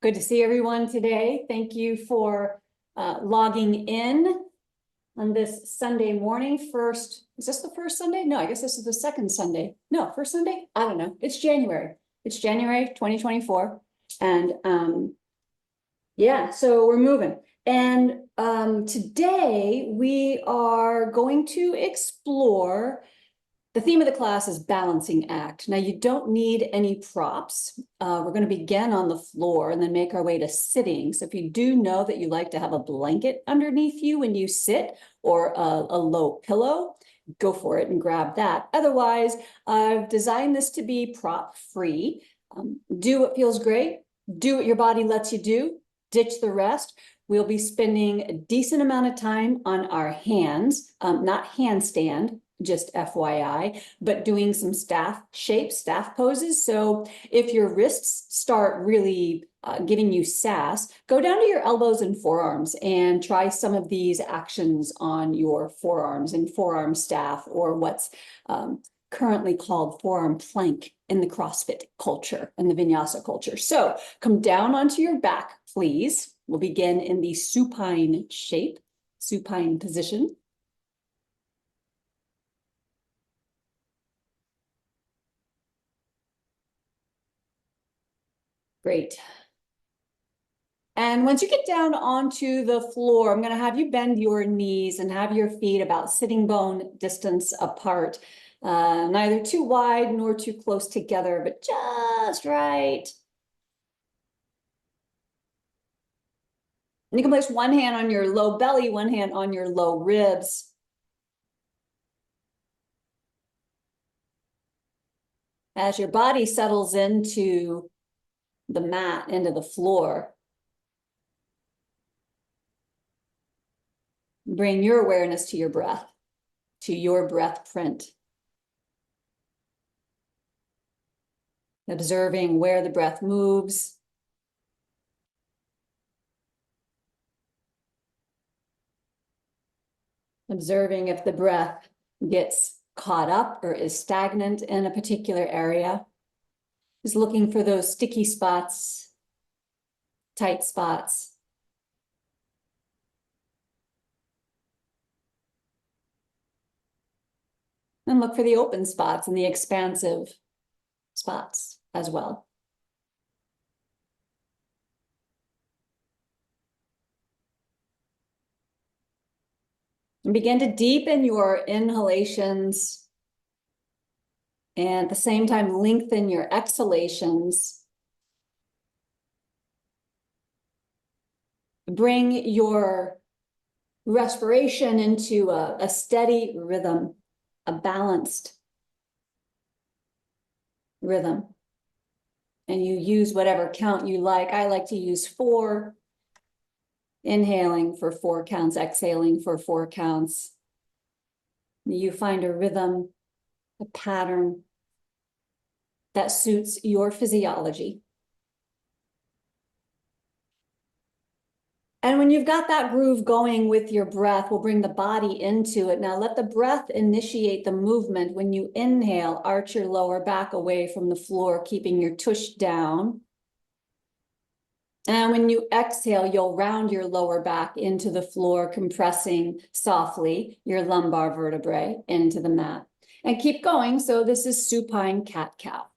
Good to see everyone today. Thank you for logging in on this Sunday morning. Is this the first Sunday? No, I guess this is the second Sunday. No, first Sunday? I don't know. It's January. It's January 2024. And yeah, so we're moving. And today we are going to explore. The theme of the class is balancing act. Now, you don't need any props. We're going to begin on the floor and then make our way to sitting. So if you do know that you like to have a blanket underneath you when you sit, or a low pillow, go for it and grab that. Otherwise, I've designed this to be prop free. Do what feels great. Do what your body lets you do. Ditch the rest. We'll be spending a decent amount of time on our hands, not handstand, just FYI, but doing some staff poses. So if your wrists start really giving you sass, go down to your elbows and forearms and try some of these actions on your forearms and forearm staff, or what's currently called forearm plank in the CrossFit culture and the vinyasa culture. So come down onto your back, please. We'll begin in the supine shape, supine position. Great. And once you get down onto the floor, I'm going to have you bend your knees and have your feet about sitting bone distance apart. Neither too wide nor too close together, but just right. And you can place one hand on your low belly, one hand on your low ribs. As your body settles into the mat, into the floor, bring your awareness to your breath, to your breath print. Observing where the breath moves. Observing if the breath gets caught up or is stagnant in a particular area. Just looking for those sticky spots, tight spots. And look for the open spots and the expansive spots as well. And begin to deepen your inhalations and at the same time lengthen your exhalations. Bring your respiration into a steady rhythm, a balanced rhythm. And you use whatever count you like. I like to use 4. Inhaling for 4 counts, exhaling for 4 counts. You find a rhythm, a pattern that suits your physiology. And when you've got that groove going with your breath, we'll bring the body into it. Now let the breath initiate the movement. When you inhale, arch your lower back away from the floor, keeping your tush down. And when you exhale, you'll round your lower back into the floor, compressing softly your lumbar vertebrae into the mat. And keep going. So this is supine cat-cow.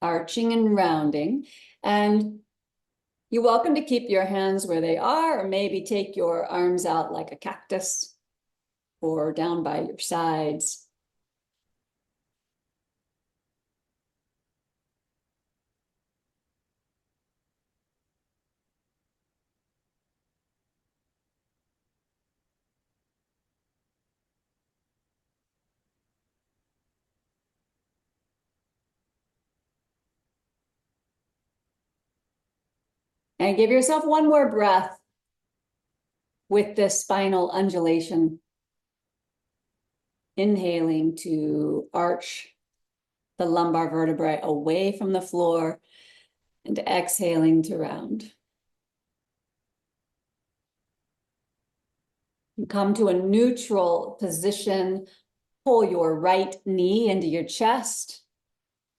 Arching and rounding. And you're welcome to keep your hands where they are, or maybe take your arms out like a cactus or down by your sides. And give yourself one more breath with this spinal undulation. Inhaling to arch the lumbar vertebrae away from the floor and exhaling to round. You come to a neutral position. Pull your right knee into your chest.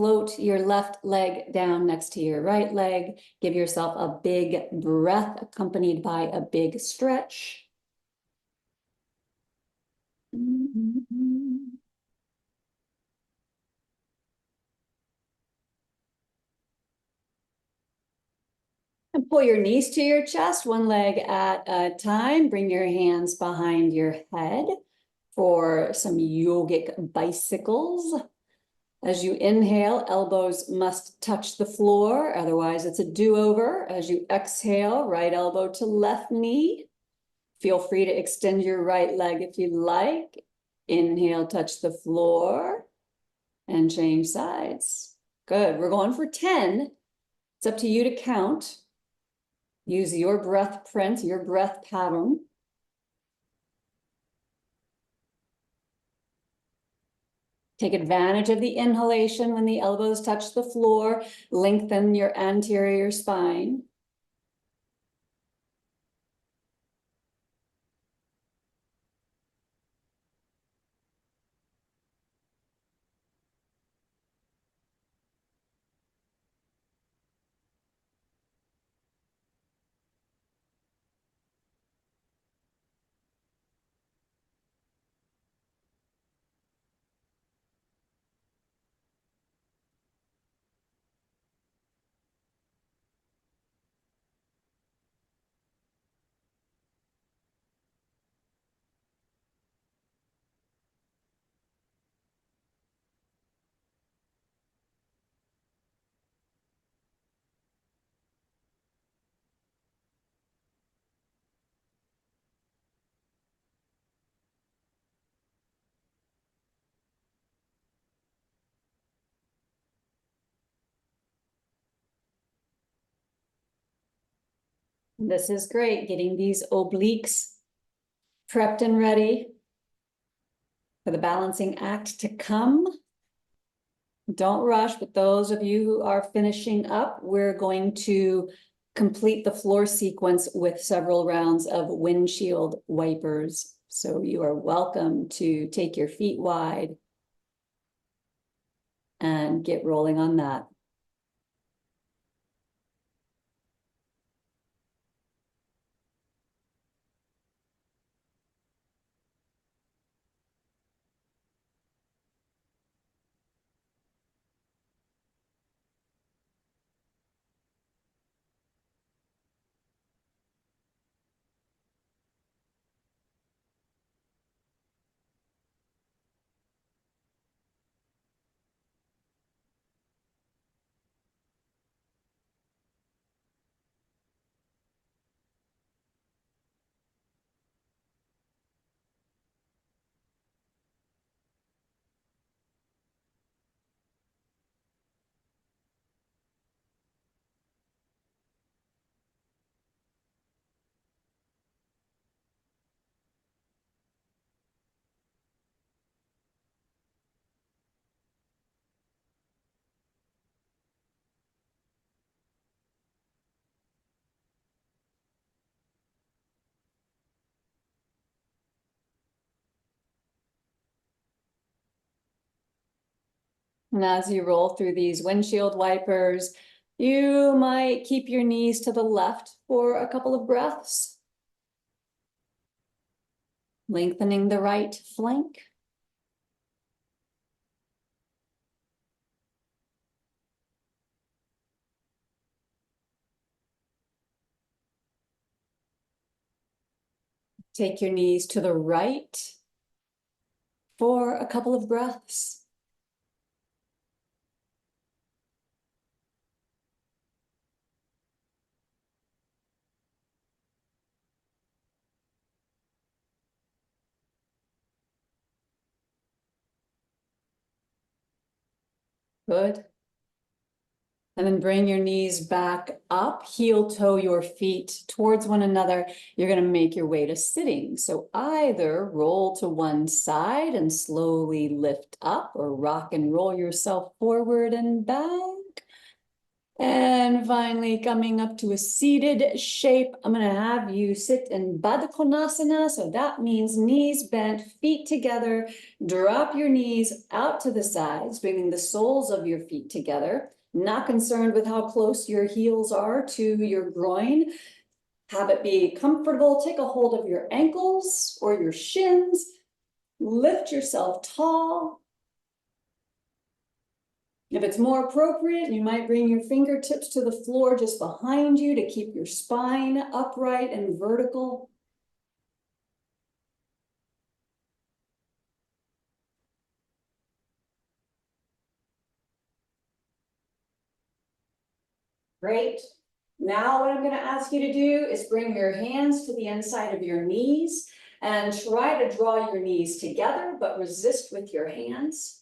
Float your left leg down next to your right leg. Give yourself a big breath accompanied by a big stretch. And pull your knees to your chest, one leg at a time. Bring your hands behind your head for some yogic bicycles. As you inhale, elbows must touch the floor, otherwise it's a do-over. As you exhale, right elbow to left knee. Feel free to extend your right leg if you like. Inhale, touch the floor, and change sides. Good, we're going for 10. It's up to you to count. Use your breath print, your breath pattern. Take advantage of the inhalation when the elbows touch the floor. Lengthen your anterior spine. This is great, getting these obliques prepped and ready for the balancing act to come. Don't rush, but those of you who are finishing up, we're going to complete the floor sequence with several rounds of windshield wipers. So you are welcome to take your feet wide and get rolling on that. And as you roll through these windshield wipers, you might keep your knees to the left for a couple of breaths. Lengthening the right flank. Take your knees to the right for a couple of breaths. Good. And then bring your knees back up, heel toe your feet towards one another. You're going to make your way to sitting. So either roll to one side and slowly lift up, or rock and roll yourself forward and back, And finally, coming up to a seated shape, I'm gonna have you sit in Baddha Konasana. So that means knees bent, feet together. Drop your knees out to the sides, bringing the soles of your feet together. Not concerned with how close your heels are to your groin. Have it be comfortable. Take a hold of your ankles or your shins. Lift yourself tall. If it's more appropriate, you might bring your fingertips to the floor just behind you to keep your spine upright and vertical. Great. Now what I'm going to ask you to do is bring your hands to the inside of your knees and try to draw your knees together, but resist with your hands.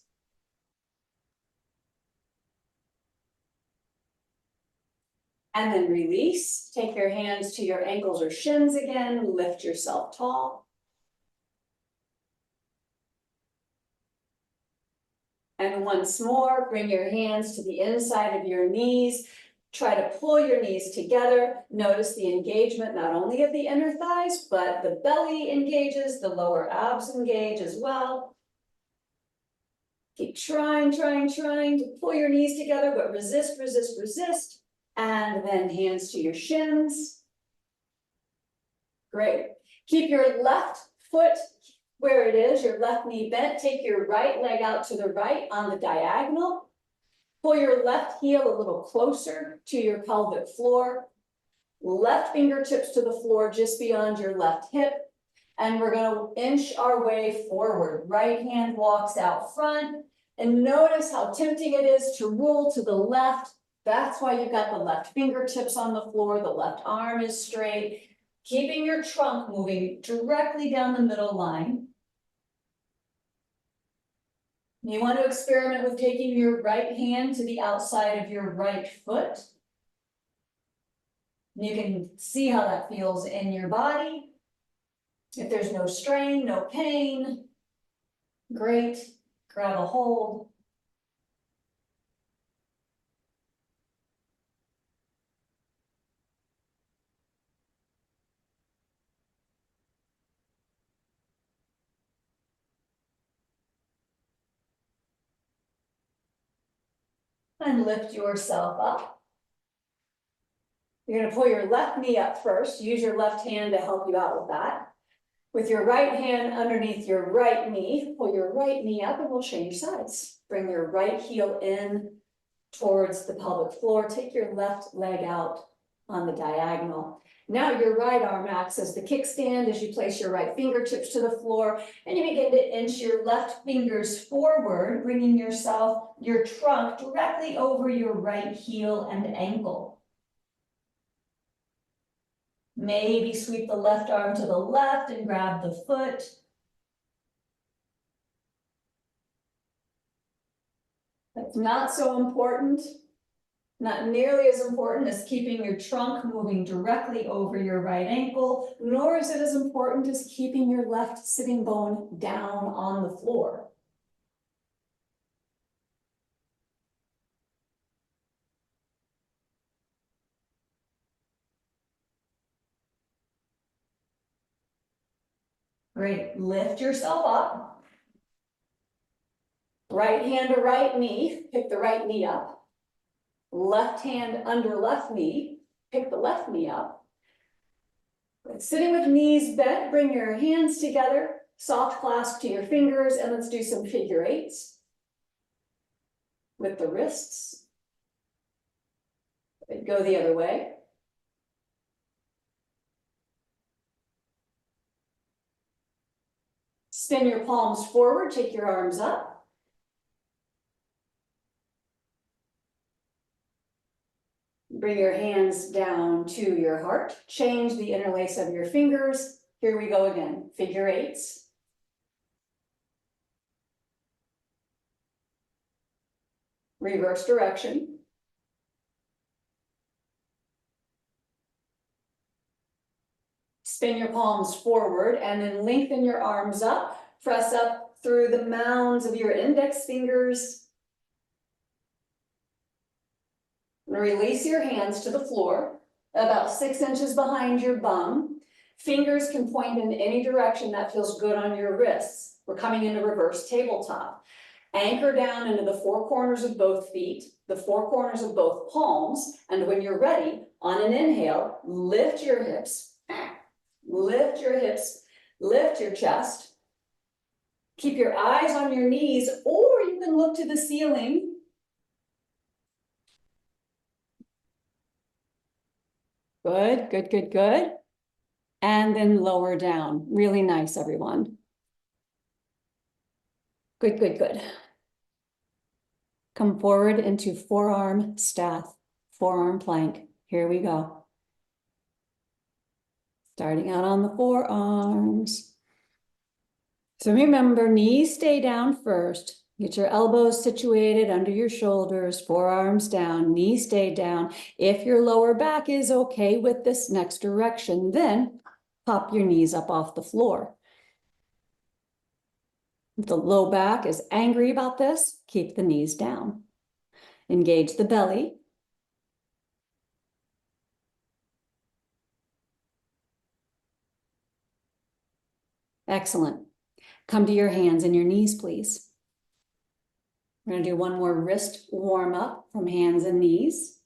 And then release. Take your hands to your ankles or shins again. Lift yourself tall. And once more, bring your hands to the inside of your knees. Try to pull your knees together. Notice the engagement not only of the inner thighs, but the belly engages, the lower abs engage as well. Keep trying to pull your knees together, but resist, resist, resist. And then hands to your shins. Great. Keep your left foot where it is, your left knee bent. Take your right leg out to the right on the diagonal. Pull your left heel a little closer to your pelvic floor. Left fingertips to the floor just beyond your left hip. And we're going to inch our way forward. Right hand walks out front. And notice how tempting it is to roll to the left. That's why you've got the left fingertips on the floor. The left arm is straight. Keeping your trunk moving directly down the middle line. You want to experiment with taking your right hand to the outside of your right foot. You can see how that feels in your body. If there's no strain, no pain, great. Grab a hold. And lift yourself up. You're going to pull your left knee up first. Use your left hand to help you out with that. With your right hand underneath your right knee, pull your right knee up and we'll change sides. Bring your right heel in towards the pelvic floor. Take your left leg out on the diagonal. Now your right arm acts as the kickstand as you place your right fingertips to the floor and you begin to inch your left fingers forward, bringing your trunk directly over your right heel and ankle. Maybe sweep the left arm to the left and grab the foot. That's not so important. Not nearly as important as keeping your trunk moving directly over your right ankle, nor is it as important as keeping your left sitting bone down on the floor. Great, lift yourself up. Right hand to right knee, pick the right knee up. Left hand under left knee, pick the left knee up. Sitting with knees bent, bring your hands together, soft clasp to your fingers, and let's do some figure eights with the wrists. Go the other way. Spin your palms forward, take your arms up. Bring your hands down to your heart. Change the interlace of your fingers. Here we go again, figure eights. Reverse direction. Spin your palms forward and then lengthen your arms up. Press up through the mounds of your index fingers. Release your hands to the floor, about 6 inches behind your bum. Fingers can point in any direction that feels good on your wrists. We're coming into reverse tabletop. Anchor down into the four corners of both feet, the four corners of both palms, and when you're ready, on an inhale, lift your hips, lift your hips, lift your chest. Keep your eyes on your knees, or you can look to the ceiling. Good, good, good, good. And then lower down. Really nice, everyone. Good, good, good. Come forward into forearm staff, forearm plank. Here we go. Starting out on the forearms. So remember, knees stay down first. Get your elbows situated under your shoulders, forearms down, knees stay down. If your lower back is okay with this next direction, then pop your knees up off the floor. If the low back is angry about this, keep the knees down. Engage the belly. Excellent. Come to your hands and your knees, please. We're going to do one more wrist warm up from hands and knees.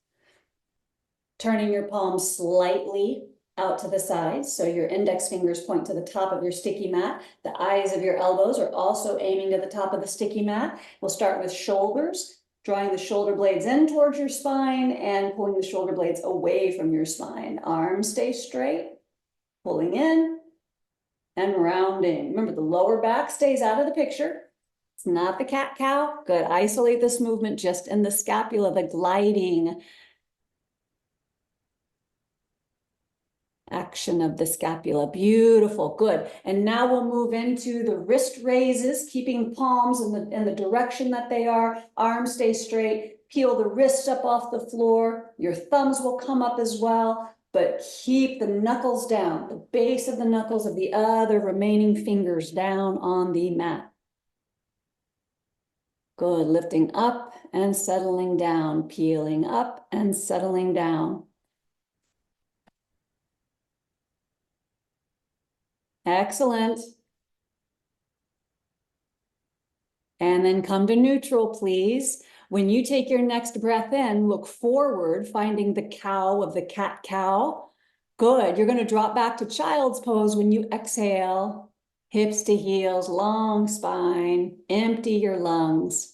Turning your palms slightly out to the sides, so your index fingers point to the top of your sticky mat. The eyes of your elbows are also aiming to the top of the sticky mat. We'll start with shoulders, drawing the shoulder blades in towards your spine and pulling the shoulder blades away from your spine. Arms stay straight, pulling in and rounding. Remember, the lower back stays out of the picture. It's not the cat-cow. Good. Isolate this movement just in the scapula, the gliding action of the scapula. Beautiful. Good. And now we'll move into the wrist raises, keeping palms in the direction that they are. Arms stay straight. Peel the wrists up off the floor. Your thumbs will come up as well, but keep the knuckles down, the base of the knuckles of the other remaining fingers down on the mat. Good. Lifting up and settling down, peeling up and settling down. Excellent. And then come to neutral, please. When you take your next breath in, look forward, finding the cow of the cat-cow. Good. You're going to drop back to child's pose when you exhale. Hips to heels, long spine, empty your lungs.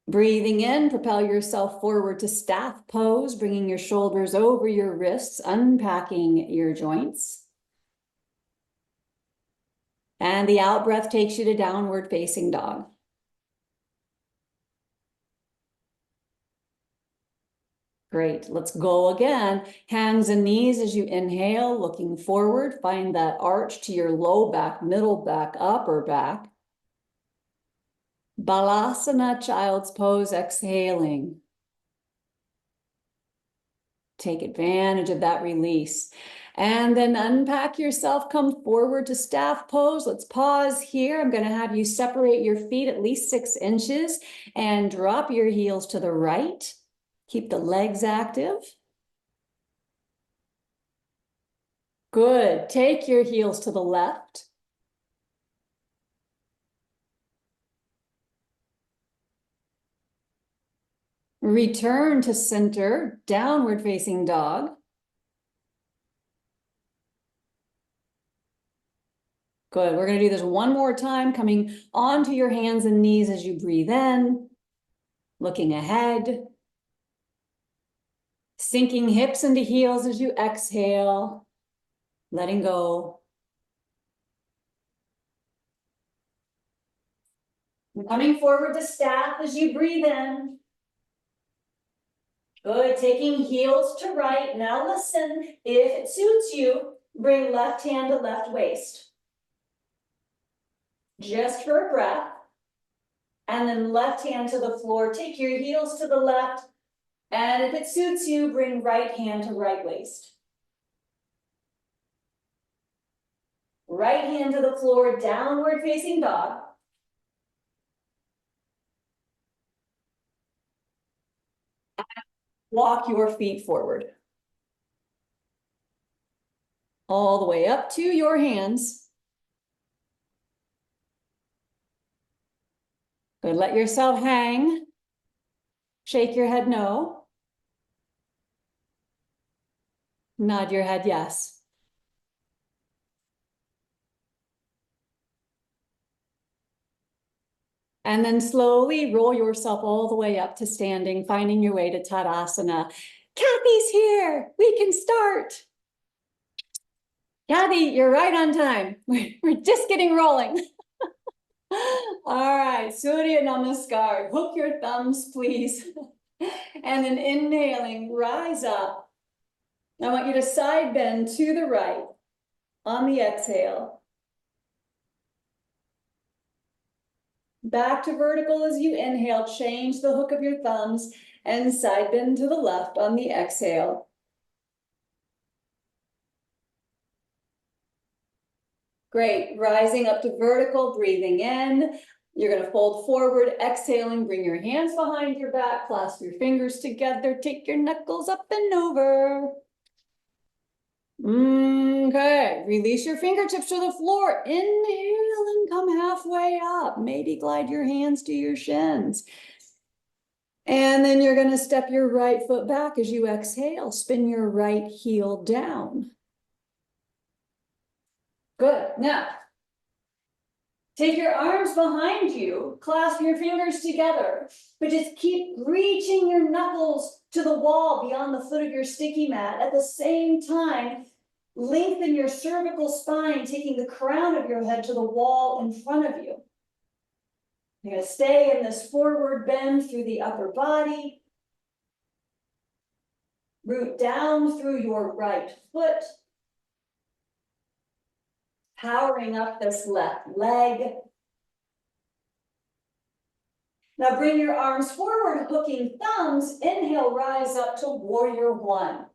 Breathing in, propel yourself forward to staff pose, bringing your shoulders over your wrists, unpacking your joints. And the out breath takes you to downward facing dog. Great, let's go again. Hands and knees as you inhale, looking forward. Find that arch to your low back, middle back, upper back. Balasana, child's pose, exhaling. Take advantage of that release. And then unpack yourself, come forward to staff pose. Let's pause here. I'm going to have you separate your feet at least 6 inches and drop your heels to the right. Keep the legs active. Good. Take your heels to the left. Return to center, downward facing dog. Good. We're going to do this one more time, coming onto your hands and knees as you breathe in, looking ahead, sinking hips into heels as you exhale, letting go. Coming forward to staff as you breathe in. Good. Taking heels to right. Now listen. If it suits you, bring left hand to left waist. Just for a breath. And then left hand to the floor. Take your heels to the left. And if it suits you, bring right hand to right waist. Right hand to the floor, downward facing dog. Walk your feet forward. All the way up to your hands. Good, let yourself hang. Shake your head no. Nod your head yes. And then slowly roll yourself all the way up to standing, finding your way to Tadasana. Kathy's here, we can start. Kathy, you're right on time. We're just getting rolling. All right, Surya Namaskar. Hook your thumbs, please. And then inhaling, rise up. I want you to side bend to the right on the exhale. Back to vertical as you inhale, change the hook of your thumbs and side bend to the left on the exhale. Great, rising up to vertical, breathing in. You're gonna fold forward, exhaling, bring your hands behind your back, clasp your fingers together, take your knuckles up and over. Okay, release your fingertips to the floor. Inhale and come halfway up. Maybe glide your hands to your shins. And then you're gonna step your right foot back as you exhale. Spin your right heel down. Good, now, take your arms behind you, clasp your fingers together, but just keep reaching your knuckles to the wall beyond the foot of your sticky mat. At the same time, lengthen your cervical spine, taking the crown of your head to the wall in front of you. You're going to stay in this forward bend through the upper body. Root down through your right foot. Powering up this left leg. Now bring your arms forward, hooking thumbs. Inhale, rise up to warrior one.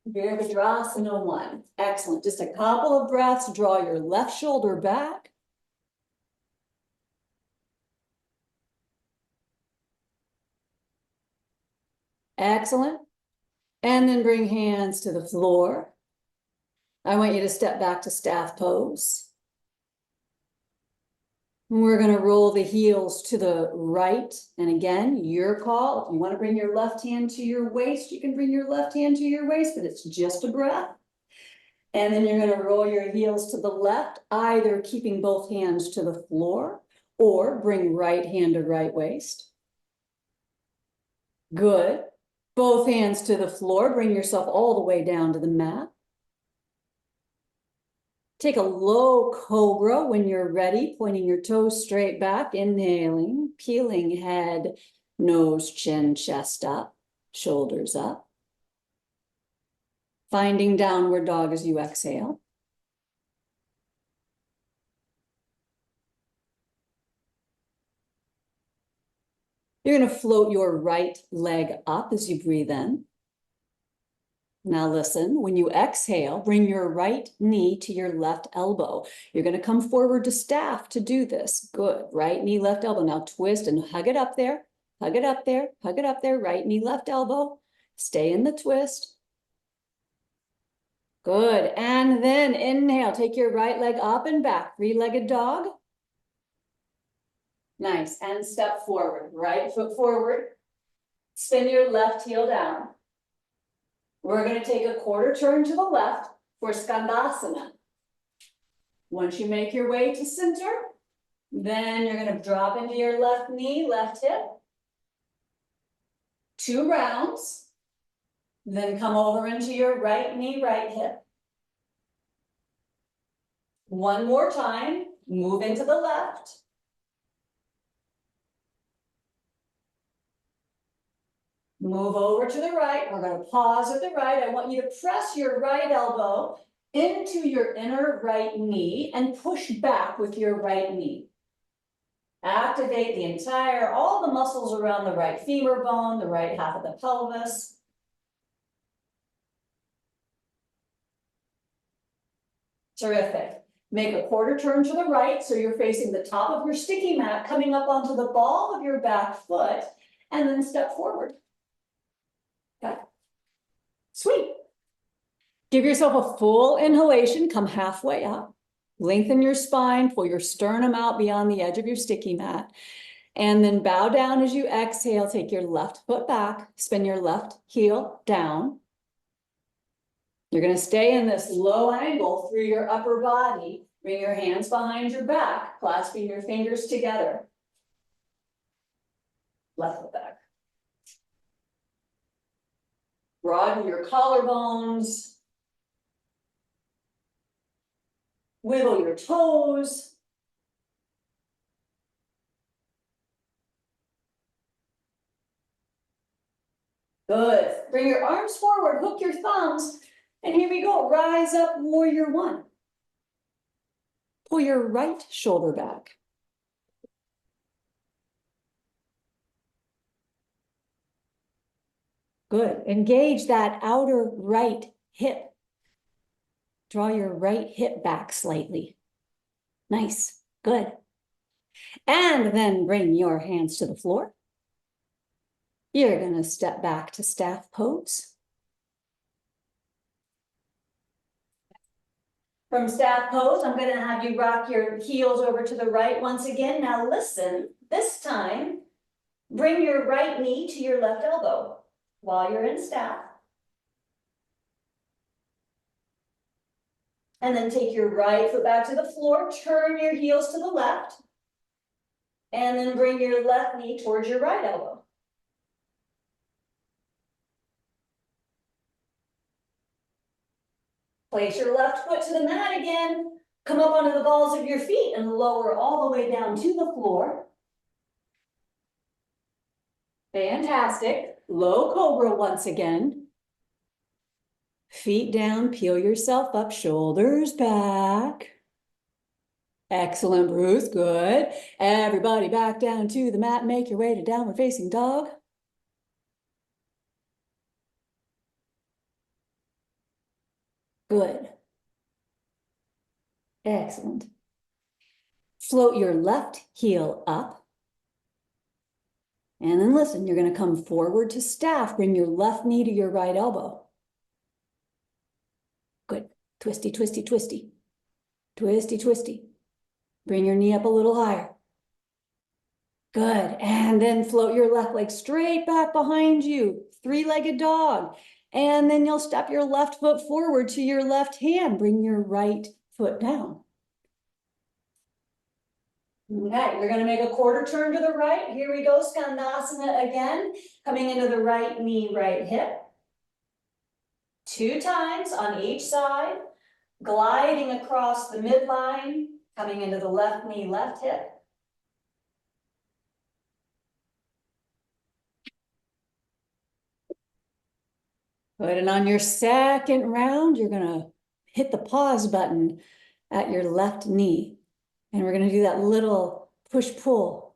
Virabhadrasana one. Excellent. Just a couple of breaths. Draw your left shoulder back. Excellent. And then bring hands to the floor. I want you to step back to staff pose. We're going to roll the heels to the right. And again, your call. If you want to bring your left hand to your waist, you can bring your left hand to your waist, but it's just a breath. And then you're going to roll your heels to the left, either keeping both hands to the floor or bring right hand to right waist. Good. Both hands to the floor. Bring yourself all the way down to the mat. Take a low cobra when you're ready, pointing your toes straight back, inhaling, peeling head, nose, chin, chest up, shoulders up. Finding downward dog as you exhale. You're going to float your right leg up as you breathe in. Now listen, when you exhale, bring your right knee to your left elbow. You're going to come forward to staff to do this. Good. Right knee, left elbow. Now twist and hug it up there. Hug it up there. Hug it up there. Right knee, left elbow. Stay in the twist. Good. And then inhale. Take your right leg up and back. Three-legged dog. Nice. And step forward. Right foot forward. Spin your left heel down. We're going to take a quarter turn to the left for Skandasana. Once you make your way to center, then you're going to drop into your left knee, left hip. 2 rounds. Then come over into your right knee, right hip. 1 more time. Move into the left. Move over to the right. We're going to pause at the right. I want you to press your right elbow into your inner right knee and push back with your right knee. Activate the entire, all the muscles around the right femur bone, the right half of the pelvis. Terrific. Make a quarter turn to the right so you're facing the top of your sticky mat, coming up onto the ball of your back foot. and then step forward. Okay. Sweet. Give yourself a full inhalation, come halfway up. Lengthen your spine, pull your sternum out beyond the edge of your sticky mat. And then bow down as you exhale, take your left foot back, spin your left heel down. You're gonna stay in this low angle through your upper body. Bring your hands behind your back, clasping your fingers together. Left foot back. Broaden your collarbones. Wiggle your toes. Good. Bring your arms forward, hook your thumbs, and here we go. Rise up, warrior one. Pull your right shoulder back. Good. Engage that outer right hip. Draw your right hip back slightly. Nice. Good. And then bring your hands to the floor. You're going to step back to staff pose. From staff pose, I'm going to have you rock your heels over to the right once again. Now listen, this time, bring your right knee to your left elbow while you're in staff. And then take your right foot back to the floor, turn your heels to the left, and then bring your left knee towards your right elbow. Place your left foot to the mat again. Come up onto the balls of your feet and lower all the way down to the floor. Fantastic. Low cobra once again. Feet down, peel yourself up, shoulders back. Excellent, Bruce, good. Everybody back down to the mat, make your way to downward facing dog. Good. Excellent. Float your left heel up. And then listen, you're going to come forward to staff. Bring your left knee to your right elbow. Good. Twisty, twisty, twisty. Twisty, twisty. Bring your knee up a little higher. Good. And then float your left leg straight back behind you. Three-legged dog. And then you'll step your left foot forward to your left hand. Bring your right foot down. Okay, we're going to make a quarter turn to the right. Here we go, Skandasana again. Coming into the right knee, right hip. 2 times on each side. Gliding across the midline. Coming into the left knee, left hip. Good, and on your second round, you're going to hit the pause button at your left knee. And we're going to do that little push-pull.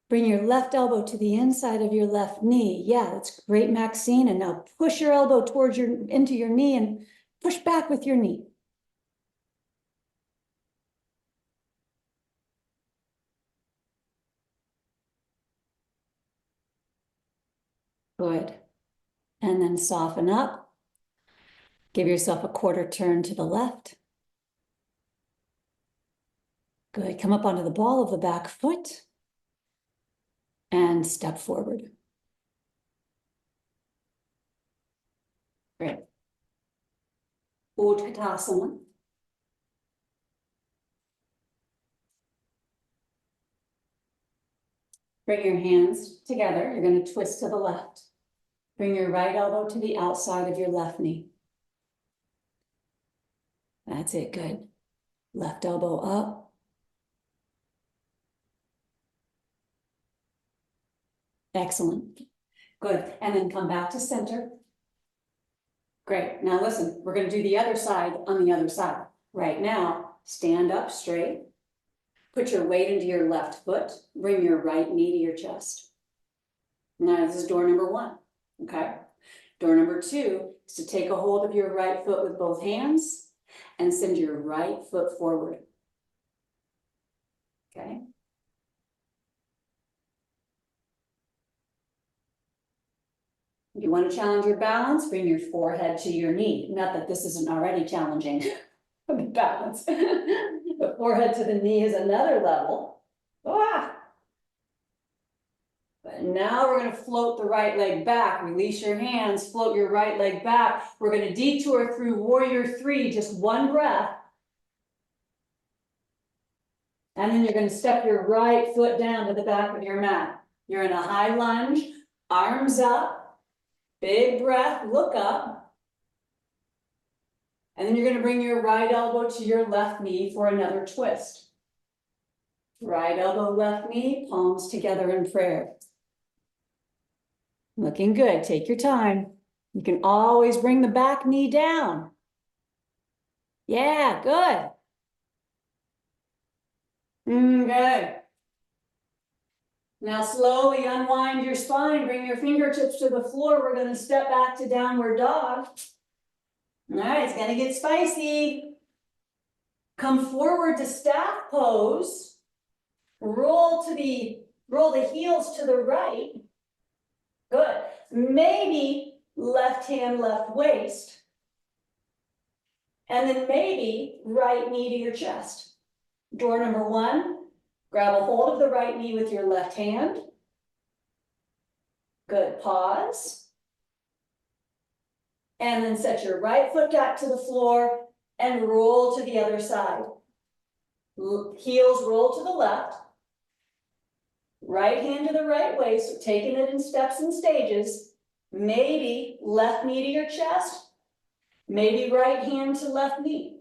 Bring your left elbow to the inside of your left knee. Yeah, that's great, Maxine. And now push your elbow towards into your knee and push back with your knee. Good. And then soften up. Give yourself a quarter turn to the left. Good. Come up onto the ball of the back foot. And step forward. Great. Utkatasana. Bring your hands together. You're going to twist to the left. Bring your right elbow to the outside of your left knee. That's it. Good. Left elbow up. Excellent. Good. And then come back to center. Great. Now listen, we're going to do the other side on the other side. Right now, stand up straight. Put your weight into your left foot. Bring your right knee to your chest. Now this is door number 1. Okay. Door number 2 is to take a hold of your right foot with both hands and send your right foot forward. Okay. If you want to challenge your balance, bring your forehead to your knee. Not that this isn't already challenging balance. The forehead to the knee is another level. Ah! But now we're going to float the right leg back. Release your hands, float your right leg back. We're going to detour through warrior three, just one breath. And then you're going to step your right foot down to the back of your mat. You're in a high lunge, arms up, big breath, look up. And then you're going to bring your right elbow to your left knee for another twist. Right elbow, left knee, palms together in prayer. Looking good. Take your time. You can always bring the back knee down. Yeah, good. Good. Now slowly unwind your spine. Bring your fingertips to the floor. We're going to step back to downward dog. All right, it's going to get spicy. Come forward to staff pose. Roll the heels to the right. Good. Maybe left hand, left waist. And then maybe right knee to your chest. Door number one, grab a hold of the right knee with your left hand. Good, pause. And then set your right foot back to the floor and roll to the other side. Heels roll to the left. Right hand to the right waist, so taking it in steps and stages. Maybe left knee to your chest. Maybe right hand to left knee.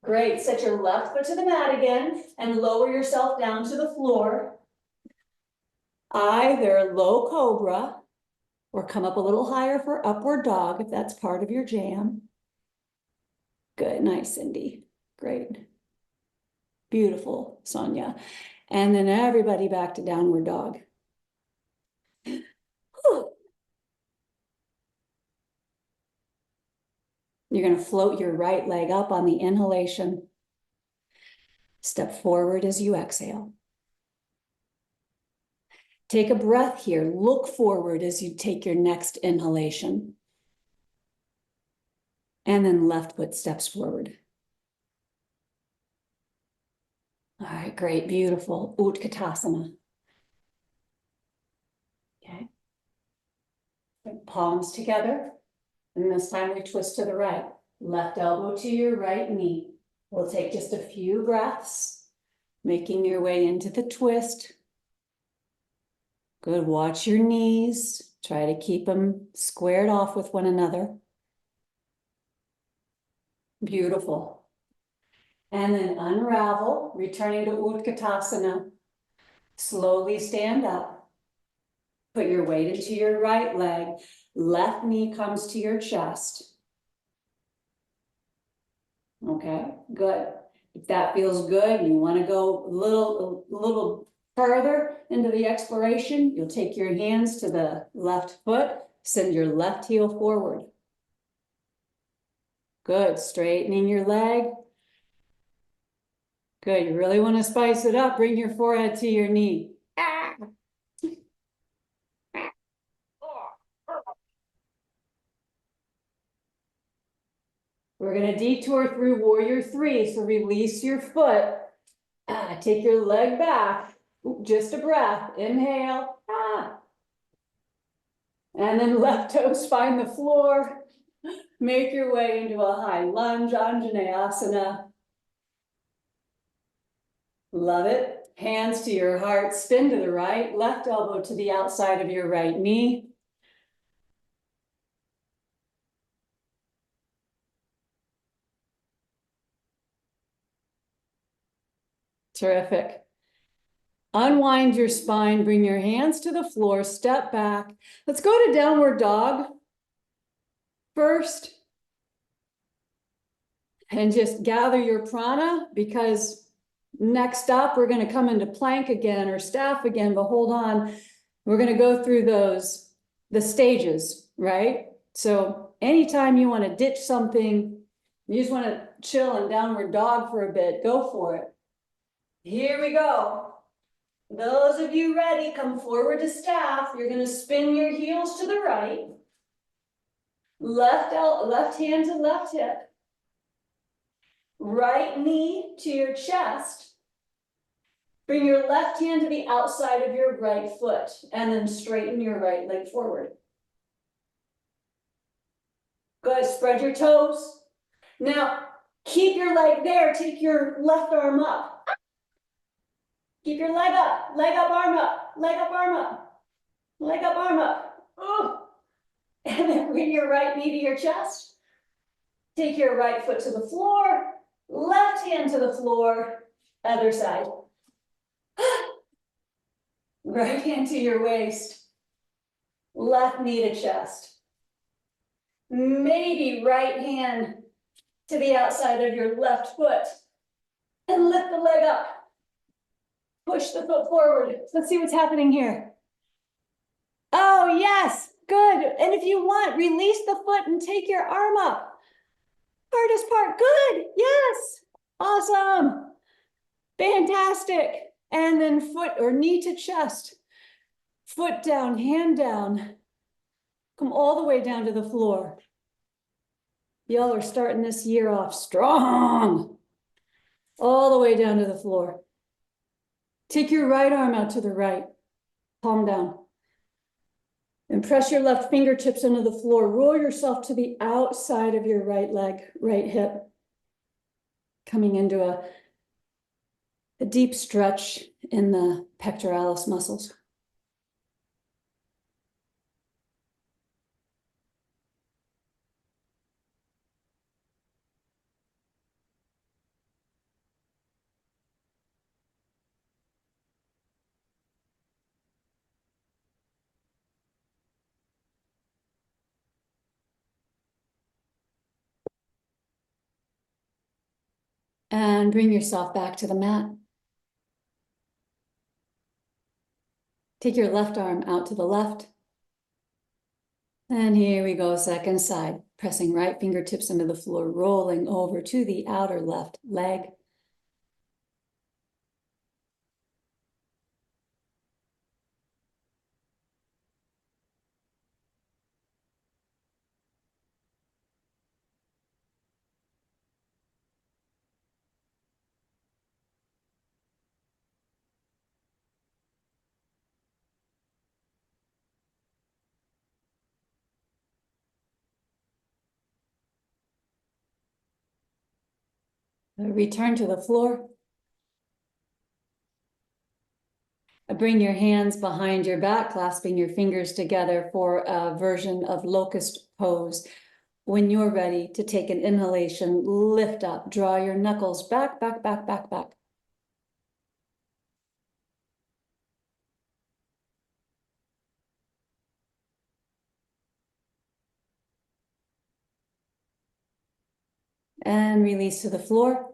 Great, set your left foot to the mat again and lower yourself down to the floor. Either low cobra or come up a little higher for upward dog if that's part of your jam. Good, nice, Cindy, great. Beautiful, Sonia. And then everybody back to downward dog. Whew. You're going to float your right leg up on the inhalation. Step forward as you exhale. Take a breath here. Look forward as you take your next inhalation. And then left foot steps forward. All right, great, beautiful. Utkatasana. Okay. Palms together. And this time we twist to the right. Left elbow to your right knee. We'll take just a few breaths, making your way into the twist. Good, watch your knees. Try to keep them squared off with one another. Beautiful. And then unravel, returning to Utkatasana. Slowly stand up. Put your weight into your right leg. Left knee comes to your chest. Okay, good. If that feels good, you want to go a little further into the exploration, you'll take your hands to the left foot, send your left heel forward. Good, straightening your leg. Good, you really want to spice it up. Bring your forehead to your knee. Ah. We're going to detour through warrior three, so release your foot. Take your leg back. Just a breath. Inhale. And then left toes find the floor. Make your way into a high lunge, Anjaneyasana. Love it. Hands to your heart, spin to the right, left elbow to the outside of your right knee. Terrific. Unwind your spine, bring your hands to the floor, step back. Let's go to downward dog first. And just gather your prana, because next up we're going to come into plank again or staff again, but hold on. We're going to go through the stages, right? So anytime you want to ditch something, you just want to chill in downward dog for a bit, go for it. Here we go. Those of you ready, come forward to staff. You're gonna spin your heels to the right. Left hand to left hip. Right knee to your chest. Bring your left hand to the outside of your right foot and then straighten your right leg forward. Good, spread your toes. Now, keep your leg there, take your left arm up. Keep your leg up, arm up, leg up, arm up, leg up, arm up. Oh. And then bring your right knee to your chest. Take your right foot to the floor, left hand to the floor, other side. Right hand to your waist, left knee to chest. Maybe right hand to the outside of your left foot and lift the leg up. Push the foot forward. Let's see what's happening here. Oh, yes, good. And if you want, release the foot and take your arm up. Hardest part, good, yes, awesome, fantastic. And then foot or knee to chest, foot down, hand down. Come all the way down to the floor. Y'all are starting this year off strong. All the way down to the floor. Take your right arm out to the right, palm down. And press your left fingertips into the floor. Roll yourself to the outside of your right leg, right hip. Coming into a deep stretch in the pectoralis muscles. And bring yourself back to the mat. Take your left arm out to the left. And here we go, second side. Pressing right fingertips into the floor, rolling over to the outer left leg. Return to the floor. Bring your hands behind your back, clasping your fingers together for a version of locust pose. When you're ready to take an inhalation, lift up, draw your knuckles back, back, back, back, back. And release to the floor.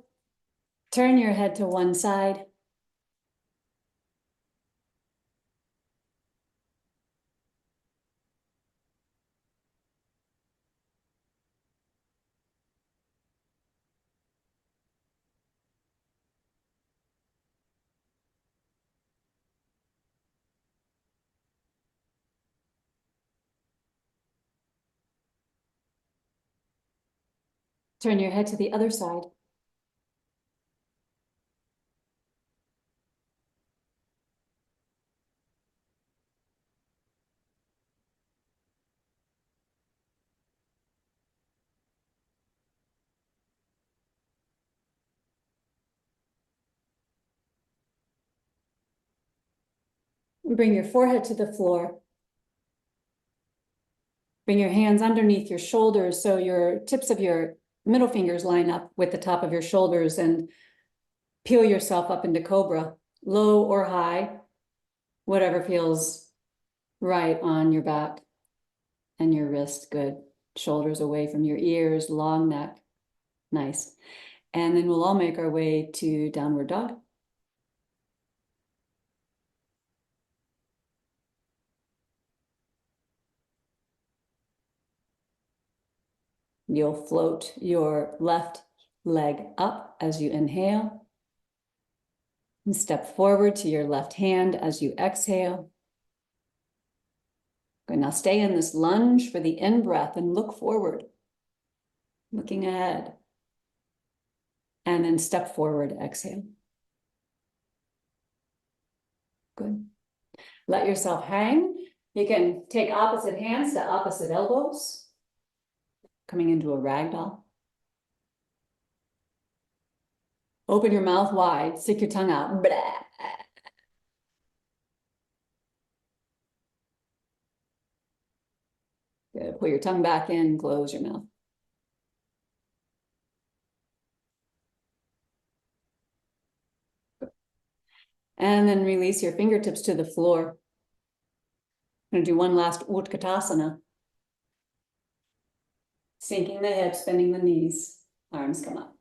Turn your head to one side. Turn your head to the other side. Bring your forehead to the floor. Bring your hands underneath your shoulders so your tips of your middle fingers line up with the top of your shoulders, and peel yourself up into cobra, low or high, whatever feels right on your back and your wrist. Good. Shoulders away from your ears, long neck. Nice. And then we'll all make our way to downward dog. You'll float your left leg up as you inhale. And step forward to your left hand as you exhale. Good, now stay in this lunge for the in-breath and look forward, looking ahead. And then step forward, exhale. Good. Let yourself hang. You can take opposite hands to opposite elbows, coming into a ragdoll. Open your mouth wide, stick your tongue out. Blah. Good. Put your tongue back in, close your mouth. And then release your fingertips to the floor. I'm going to do one last Utkatasana. Sinking the hips, bending the knees, arms come up.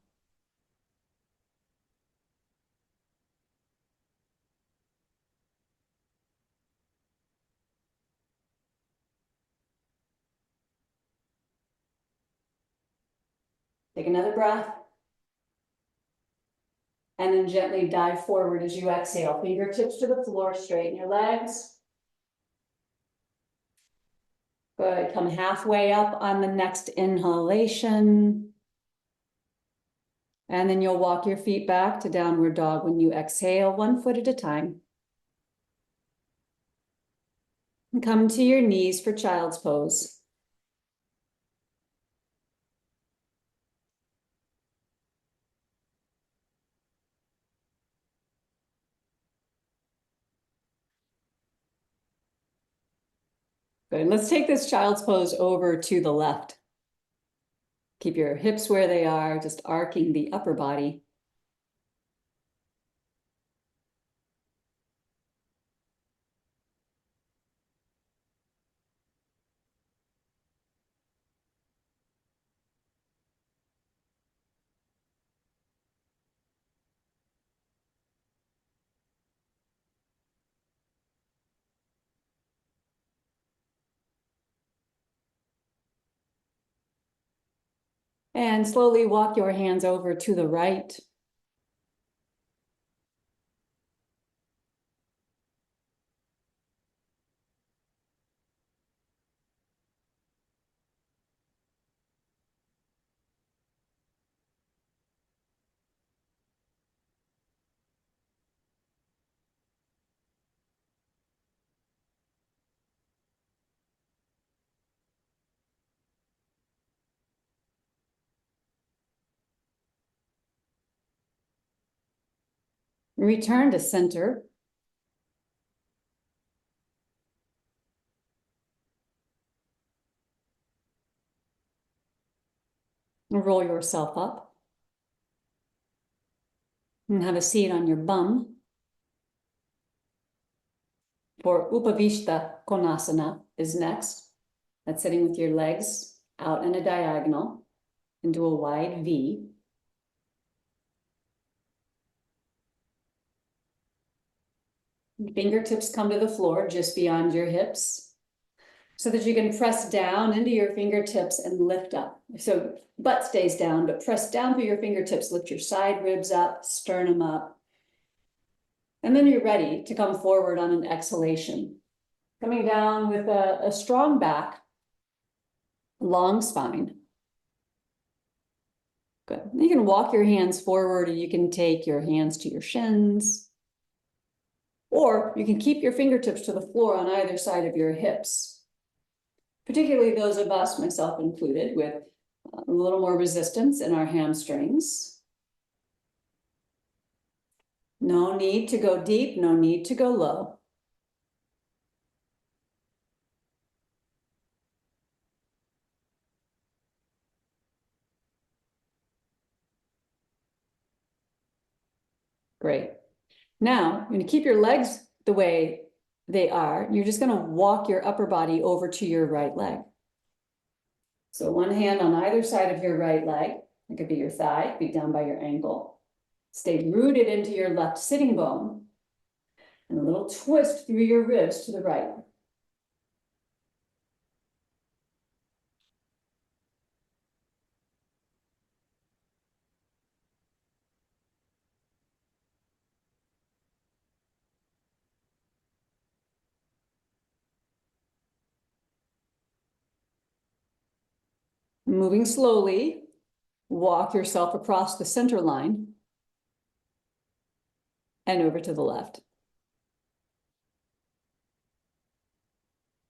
Take another breath. And then gently dive forward as you exhale. Fingertips to the floor, straighten your legs. Good, come halfway up on the next inhalation. And then you'll walk your feet back to downward dog when you exhale, 1 foot at a time. And come to your knees for child's pose. Good, let's take this child's pose over to the left. Keep your hips where they are, just arcing the upper body. And slowly walk your hands over to the right. Return to center. Roll yourself up. And have a seat on your bum. For Upavishta Konasana is next. That's sitting with your legs out in a diagonal into a wide V. Fingertips come to the floor just beyond your hips so that you can press down into your fingertips and lift up. So butt stays down, but press down through your fingertips, lift your side ribs up, sternum up. And then you're ready to come forward on an exhalation. Coming down with a strong back, long spine. Good. You can walk your hands forward, or you can take your hands to your shins. Or you can keep your fingertips to the floor on either side of your hips. Particularly those of us, myself included, with a little more resistance in our hamstrings. No need to go deep, no need to go low. Great. Now, you're going to keep your legs the way they are. You're just going to walk your upper body over to your right leg. So one hand on either side of your right leg. It could be your thigh, it could be down by your ankle. Stay rooted into your left sitting bone. And a little twist through your ribs to the right. Moving slowly, walk yourself across the center line and over to the left.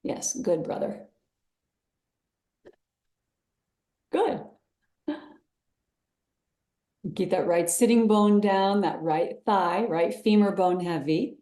Yes, good, brother. Good. Keep that right sitting bone down, that right thigh, right femur bone heavy.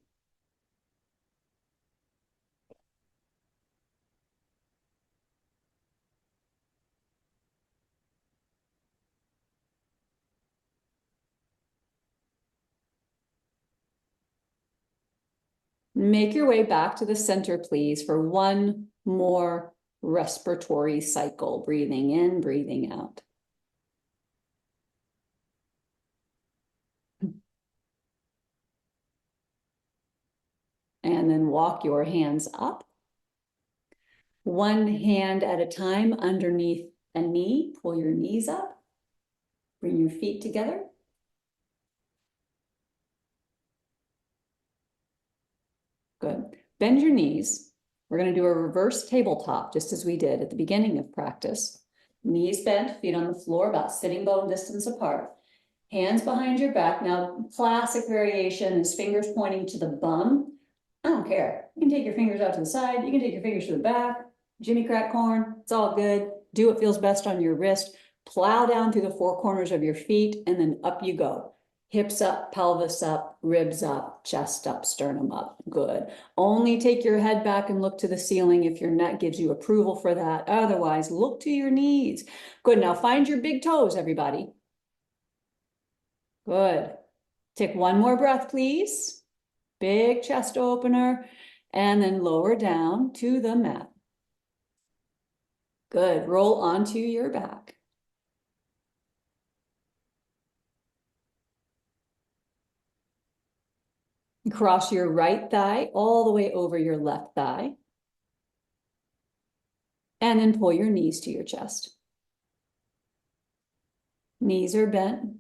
Make your way back to the center, please, for one more respiratory cycle. Breathing in, breathing out. And then walk your hands up. One hand at a time underneath a knee. Pull your knees up. Bring your feet together. Good. Bend your knees. We're going to do a reverse tabletop, just as we did at the beginning of practice. Knees bent, feet on the floor, about sitting bone distance apart. Hands behind your back. Now, classic variation is fingers pointing to the bum. I don't care. You can take your fingers out to the side. You can take your fingers to the back. Jimmy crack corn. It's all good. Do what feels best on your wrist. Plow down through the four corners of your feet, and then up you go. Hips up, pelvis up, ribs up, chest up, sternum up. Good. Only take your head back and look to the ceiling if your neck gives you approval for that. Otherwise, look to your knees. Good. Now find your big toes, everybody. Good. Take one more breath, please. Big chest opener, and then lower down to the mat. Good. Roll onto your back. Cross your right thigh all the way over your left thigh. And then pull your knees to your chest. Knees are bent.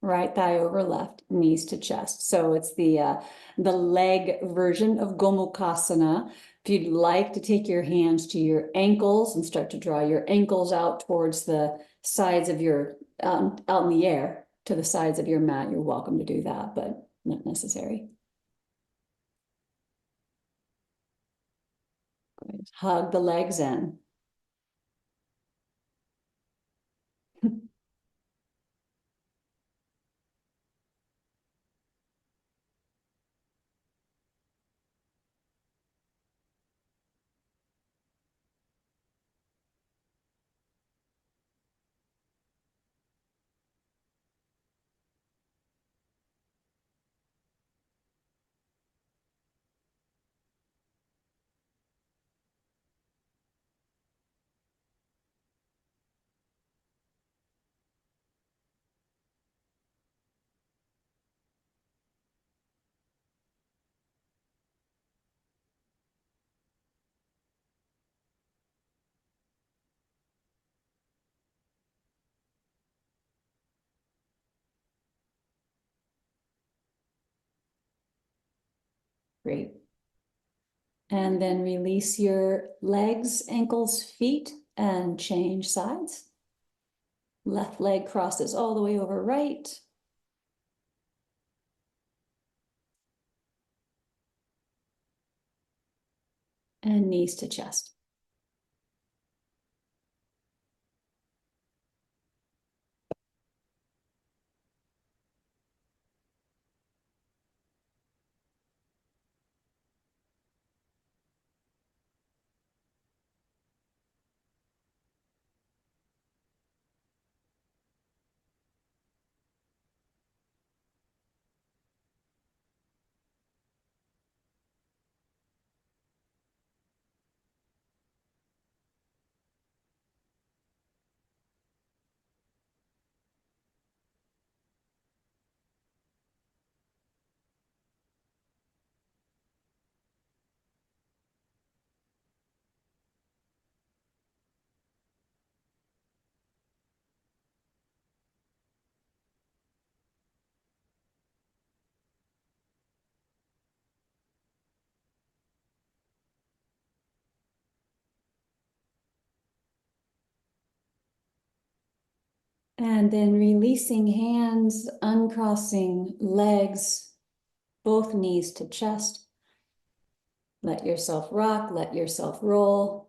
Right thigh over left, knees to chest. So it's the leg version of Gomukhasana. If you'd like to take your hands to your ankles and start to draw your ankles out towards the sides of your, out in the air to the sides of your mat, you're welcome to do that, but not necessary. Great. Hug the legs in. Great. And then release your legs, ankles, feet, and change sides. Left leg crosses all the way over right. And knees to chest. And then releasing hands, uncrossing legs, both knees to chest. Let yourself rock, let yourself roll.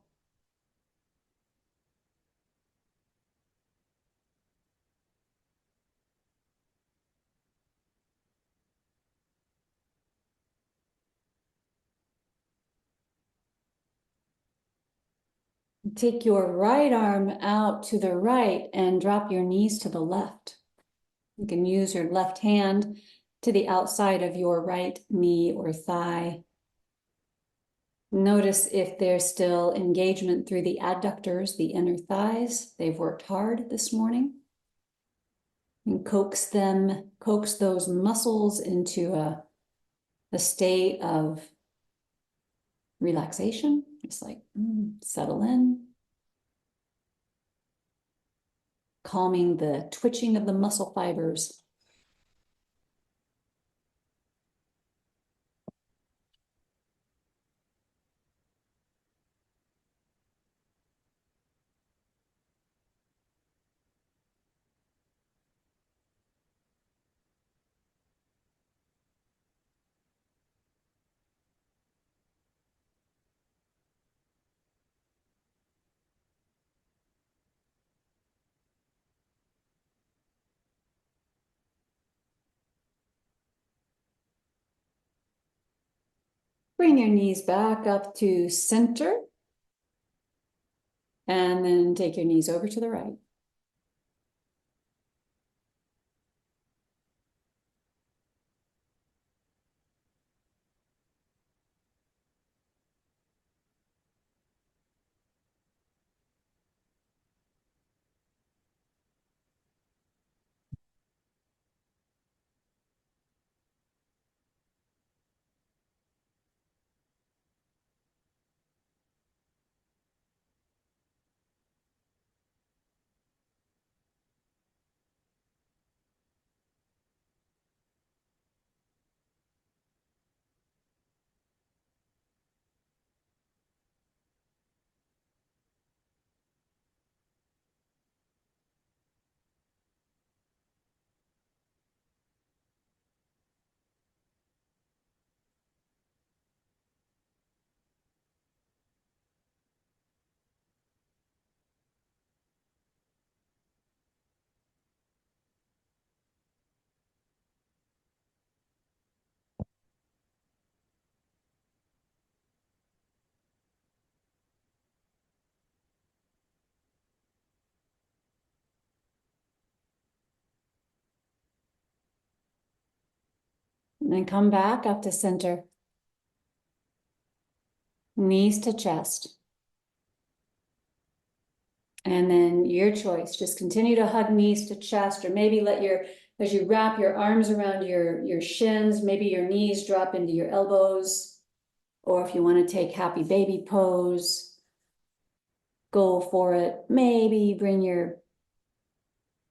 Take your right arm out to the right and drop your knees to the left. You can use your left hand to the outside of your right knee or thigh. Notice if there's still engagement through the adductors, the inner thighs. They've worked hard this morning. And coax those muscles into a state of relaxation. Just like settle in. Calming the twitching of the muscle fibers. Bring your knees back up to center. And then take your knees over to the right. And then come back up to center. Knees to chest. And then your choice, just continue to hug knees to chest, or maybe as you wrap your arms around your shins, maybe your knees drop into your elbows. Or if you want to take happy baby pose, go for it. Maybe bring your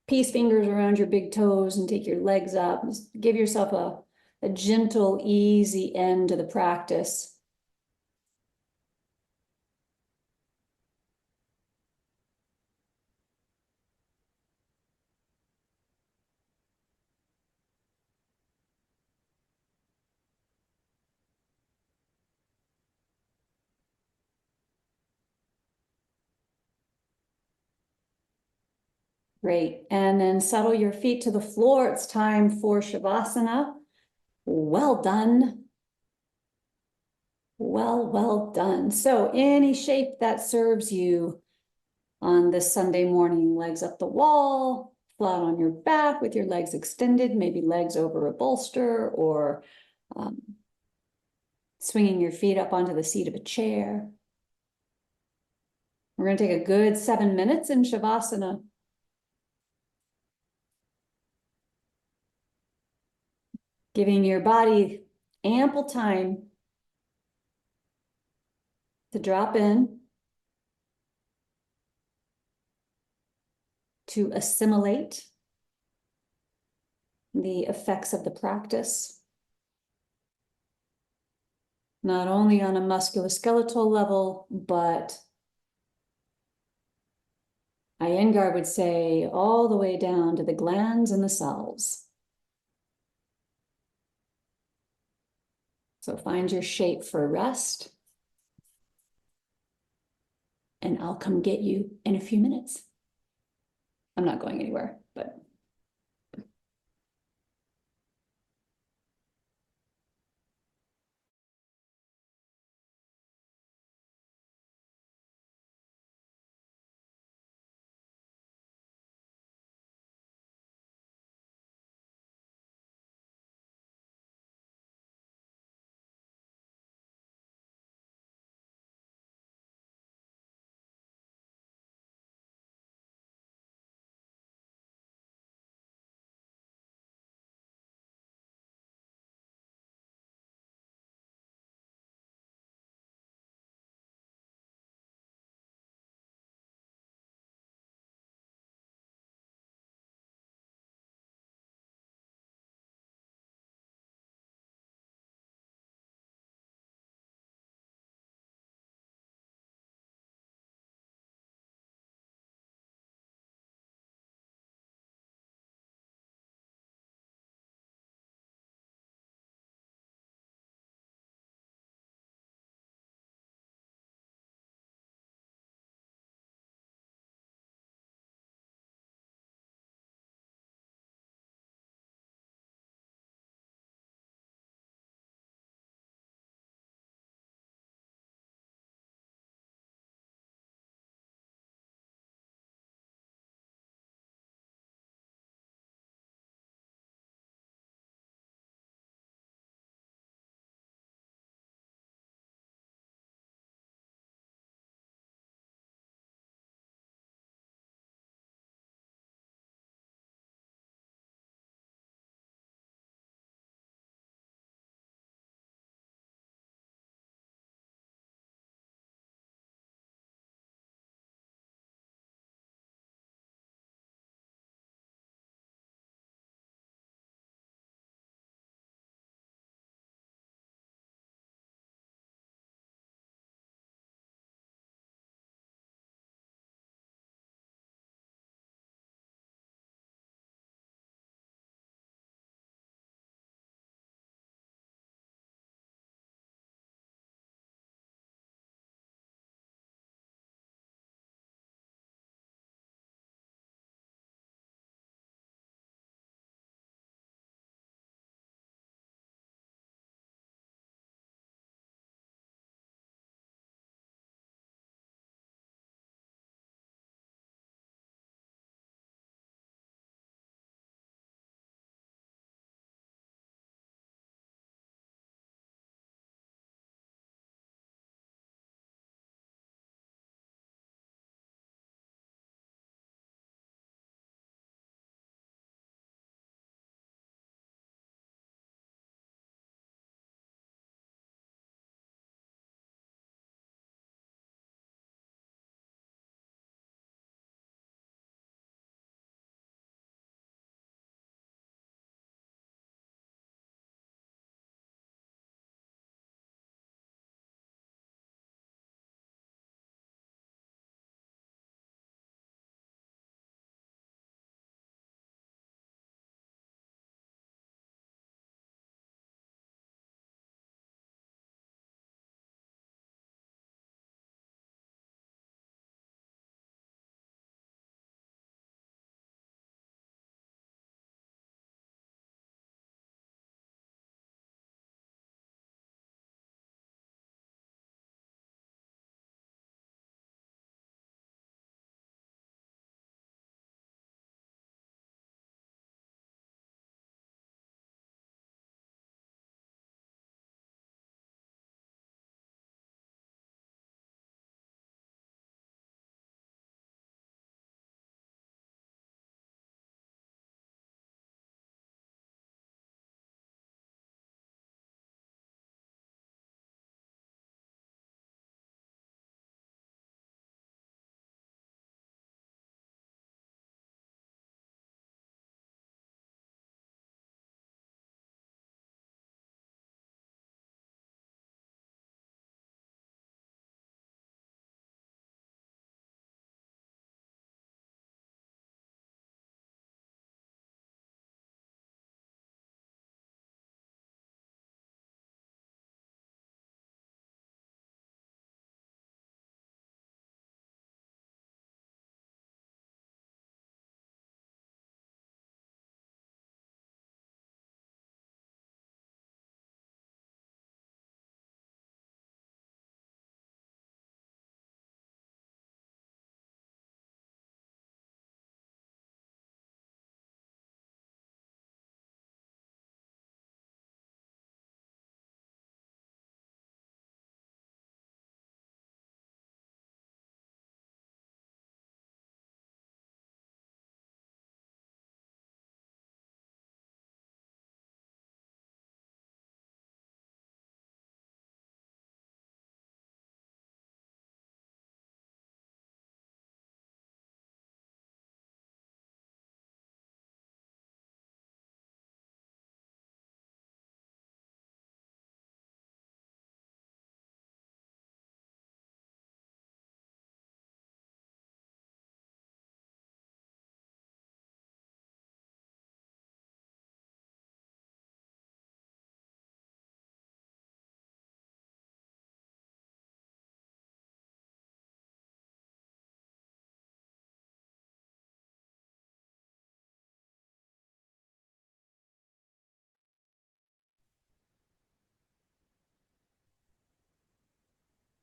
peace fingers around your big toes and take your legs up. Just give yourself a gentle, easy end to the practice. Great. And then settle your feet to the floor. It's time for Shavasana. Well done. Well done. So any shape that serves you on this Sunday morning, legs up the wall, flat on your back with your legs extended, maybe legs over a bolster, or swinging your feet up onto the seat of a chair. We're going to take a good 7 minutes in Shavasana. Giving your body ample time to drop in, to assimilate the effects of the practice, not only on a musculoskeletal level, but Iyengar would say all the way down to the glands and the cells. So find your shape for rest. And I'll come get you in a few minutes. I'm not going anywhere, but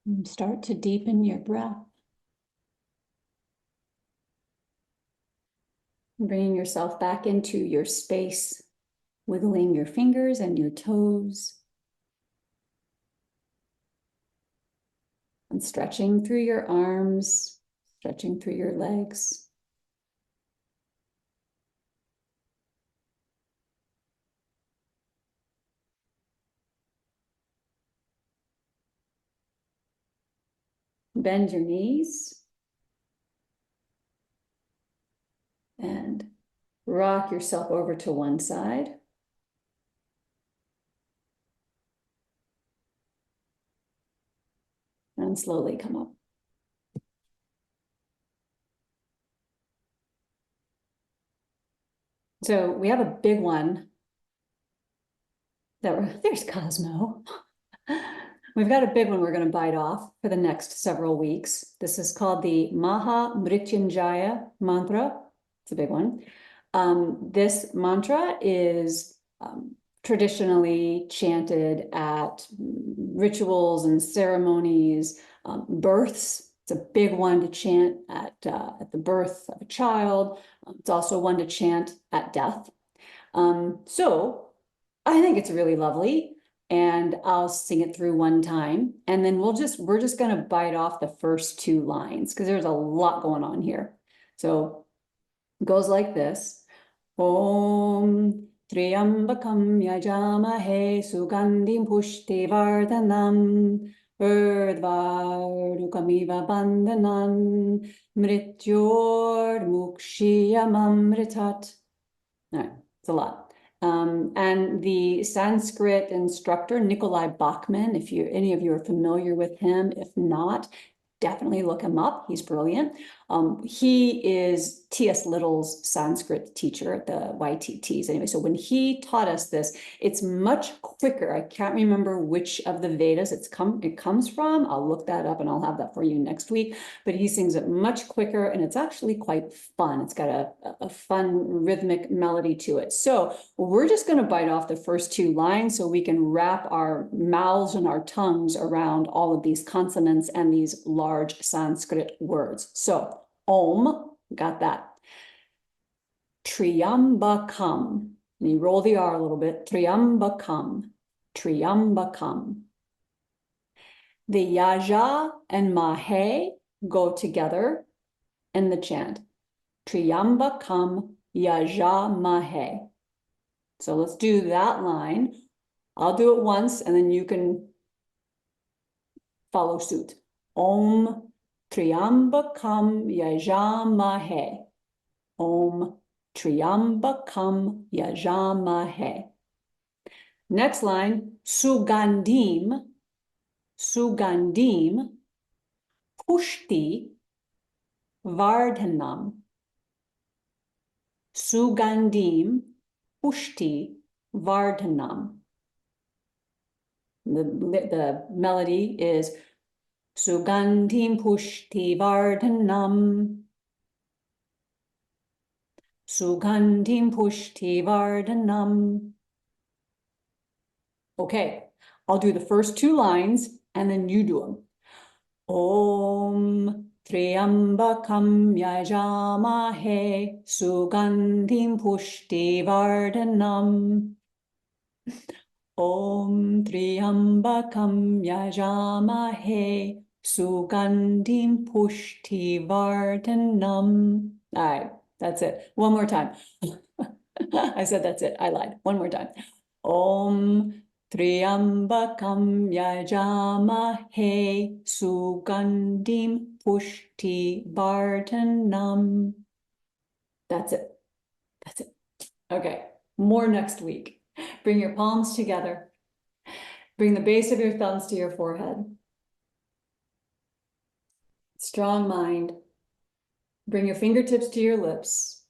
And start to deepen your breath. Bringing yourself back into your space, wiggling your fingers and your toes. And stretching through your arms, stretching through your legs. Bend your knees. And rock yourself over to one side. And slowly come up. So we have a big one. There's Cosmo. We've got a big one we're going to bite off for the next several weeks. This is called the Maha Mrityunjaya mantra. It's a big one. This mantra is traditionally chanted at rituals and ceremonies, births. It's a big one to chant at the birth of a child. It's also one to chant at death. So I think it's really lovely, and I'll sing it through one time, and then we're just going to bite off the first two lines because there's a lot going on here. So it goes like this. Om Triambakam Yajamahe Sugandhim Pushtivardhanam Urdvarukamiva Bandhanan Mrityurmukshiyamamritat. All right, it's a lot. And the Sanskrit instructor, Nikolai Bachman, if any of you are familiar with him, if not, definitely look him up. He's brilliant. He is T.S. Little's Sanskrit teacher at the YTTs. Anyway, so when he taught us this, it's much quicker. I can't remember which of the Vedas it comes from. I'll look that up and I'll have that for you next week. But he sings it much quicker and it's actually quite fun. It's got a fun rhythmic melody to it. So we're just going to bite off the first two lines so we can wrap our mouths and our tongues around all of these consonants and these large Sanskrit words. So Om, got that. Triambakam. And you roll the R a little bit. Triambakam. Triambakam. The Yaja and Mahe go together in the chant. Triambakam Yaja Mahe. So let's do that line. I'll do it once and then you can follow suit. Om Triambakam Yajamahe. Om Triambakam Yajamahe. Next line, Sugandhim. Sugandhim Pushti Vardhanam. Sugandhim Pushti Vardhanam. The melody is Sugandhim Pushti Vardhanam. Sugandhim Pushti Vardhanam. Okay, I'll do the first two lines and then you do them. Om Triambakam Yajamahe Sugandhim Pushti Vardhanam. Om Triambakam Yajamahe Sugandhim Pushti Vardhanam. All right, that's it. One more time. I said that's it. I lied. One more time. Om Triambakam Yajamahe Sugandhim Pushti Vardhanam. That's it. That's it. Okay, more next week. Bring your palms together. Bring the base of your thumbs to your forehead. Strong mind. Bring your fingertips to your lips.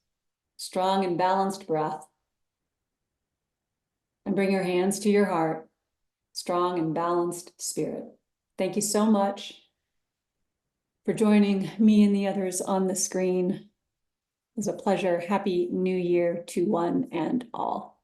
Strong and balanced breath. And bring your hands to your heart. Strong and balanced spirit. Thank you so much for joining me and the others on the screen. It was a pleasure. Happy New Year to one and all.